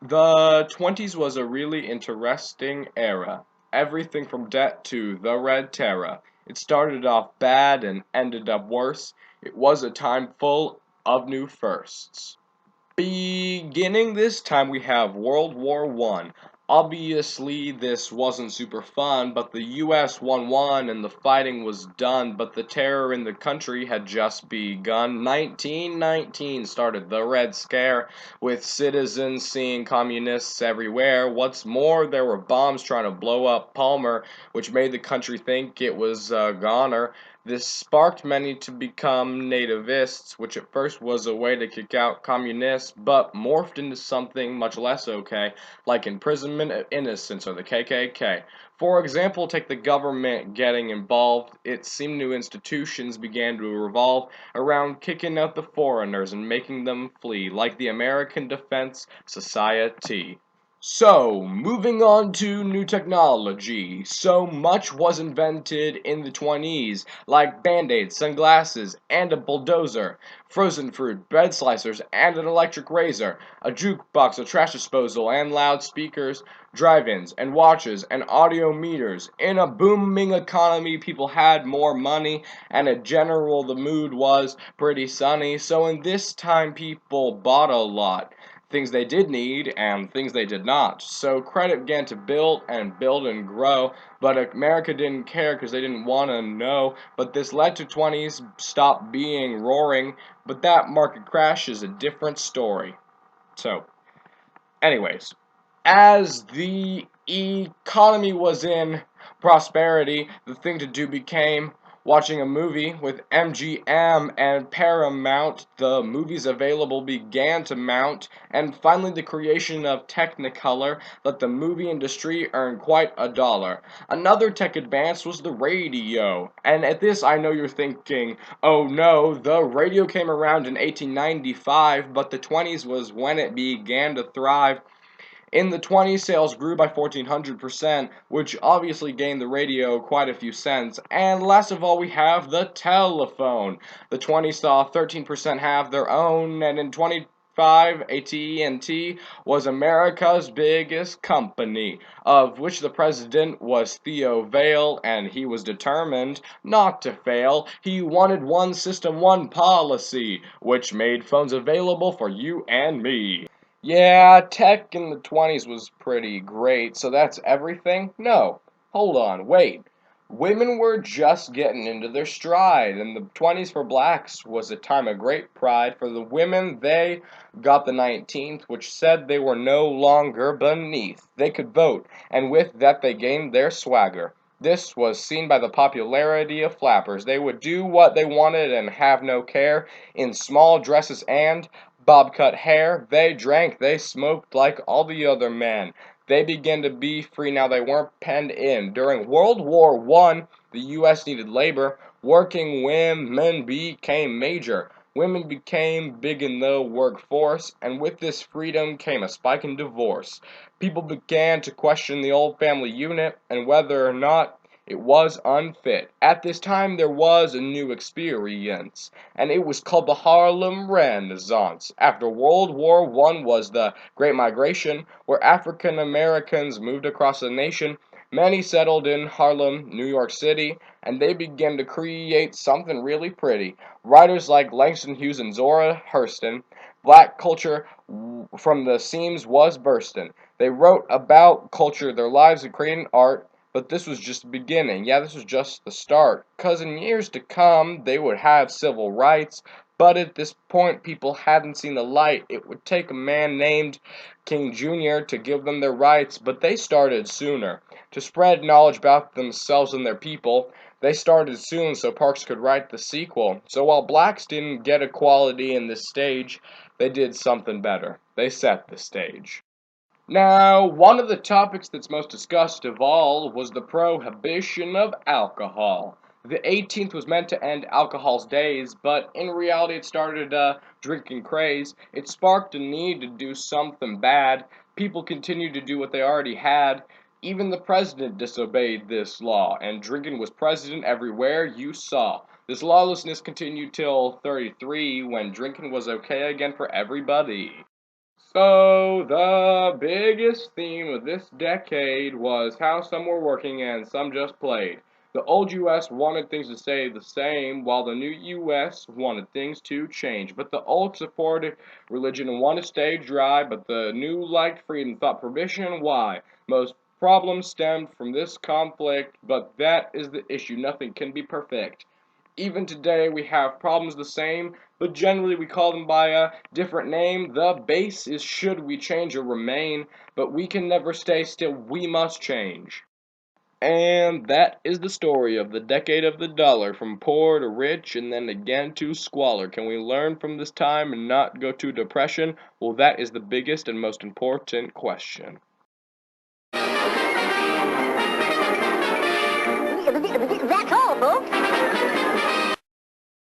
The 20s was a really interesting era. Everything from debt to the Red Terror. It started off bad and ended up worse. It was a time full of new firsts. Beginning this time, we have World War One. Obviously, this wasn't super fun, but the US won and the fighting was done, but the terror in the country had just begun. 1919 started the Red Scare, with citizens seeing communists everywhere. What's more, there were bombs trying to blow up Palmer, which made the country think it was a goner. This sparked many to become nativists, which at first was a way to kick out communists, but morphed into something much less okay, like imprisonment of innocents or the KKK. For example, take the government getting involved. It seemed new institutions began to revolve around kicking out the foreigners and making them flee, like the American Defense Society. So, moving on to new technology. So much was invented in the 20s, like band-aids, sunglasses, and a bulldozer, frozen fruit, bed slicers, and an electric razor, a jukebox, a trash disposal, and loudspeakers, drive-ins, and watches, and audio meters. In a booming economy, people had more money, and in general, the mood was pretty sunny, so in this time, people bought a lot things they did need and things they did not. So credit began to build and grow, but America didn't care because they didn't want to know. But this led to 20s stop being roaring, but that market crash is a different story. So, anyways, as the economy was in prosperity, the thing to do became watching a movie with MGM and Paramount. The movies available began to mount, and finally the creation of Technicolor let the movie industry earn quite a dollar. Another tech advance was the radio, and at this I know you're thinking, oh no, the radio came around in 1895, but the 20s was when it began to thrive. In the 20s, sales grew by 1,400%, which obviously gained the radio quite a few cents. And last of all, we have the telephone. The 20s saw 13% have their own, and in 25, AT&T was America's biggest company, of which the president was Theo Vale, and he was determined not to fail. He wanted one system, one policy, which made phones available for you and me. Yeah, tech in the 20s was pretty great, so that's everything? No. Hold on, wait. Women were just getting into their stride, and the 20s for blacks was a time of great pride. For the women, they got the 19th, which said they were no longer beneath. They could vote, and with that they gained their swagger. This was seen by the popularity of flappers. They would do what they wanted and have no care in small dresses and bob cut hair. They drank, they smoked like all the other men. They began to be free now they weren't penned in. During World War One, the US needed labor. Working women became major. Women became big in the workforce, and with this freedom came a spike in divorce. People began to question the old family unit and whether or not it was unfit. At this time, there was a new experience, and it was called the Harlem Renaissance. After World War One was the Great Migration, where African Americans moved across the nation. Many settled in Harlem, New York City, and they began to create something really pretty. Writers like Langston Hughes and Zora Hurston, black culture from the seams was bursting. They wrote about culture, their lives, and creating art. But this was just the beginning. Yeah, this was just the start. Because in years to come, they would have civil rights. But at this point, people hadn't seen the light. It would take a man named King Jr. to give them their rights, but they started sooner. To spread knowledge about themselves and their people, they started soon so Parks could write the sequel. So while blacks didn't get equality in this stage, they did something better. They set the stage. Now, one of the topics that's most discussed of all was the prohibition of alcohol. The 18th was meant to end alcohol's days, but in reality it started a drinking craze. It sparked a need to do something bad. People continued to do what they already had. Even the president disobeyed this law, and drinking was present everywhere you saw. This lawlessness continued till 33 when drinking was okay again for everybody. So, the biggest theme of this decade was how some were working and some just played. The old US wanted things to stay the same, while the new US wanted things to change. But the old supported religion and wanted to stay dry, but the new liked freedom, thought prohibition. Why? Most problems stemmed from this conflict, but that is the issue. Nothing can be perfect. Even today, we have problems the same, but generally we call them by a different name. The base is should we change or remain, but we can never stay still, we must change. And that is the story of the decade of the dollar, from poor to rich and then again to squalor. Can we learn from this time and not go to depression? Well, that is the biggest and most important question.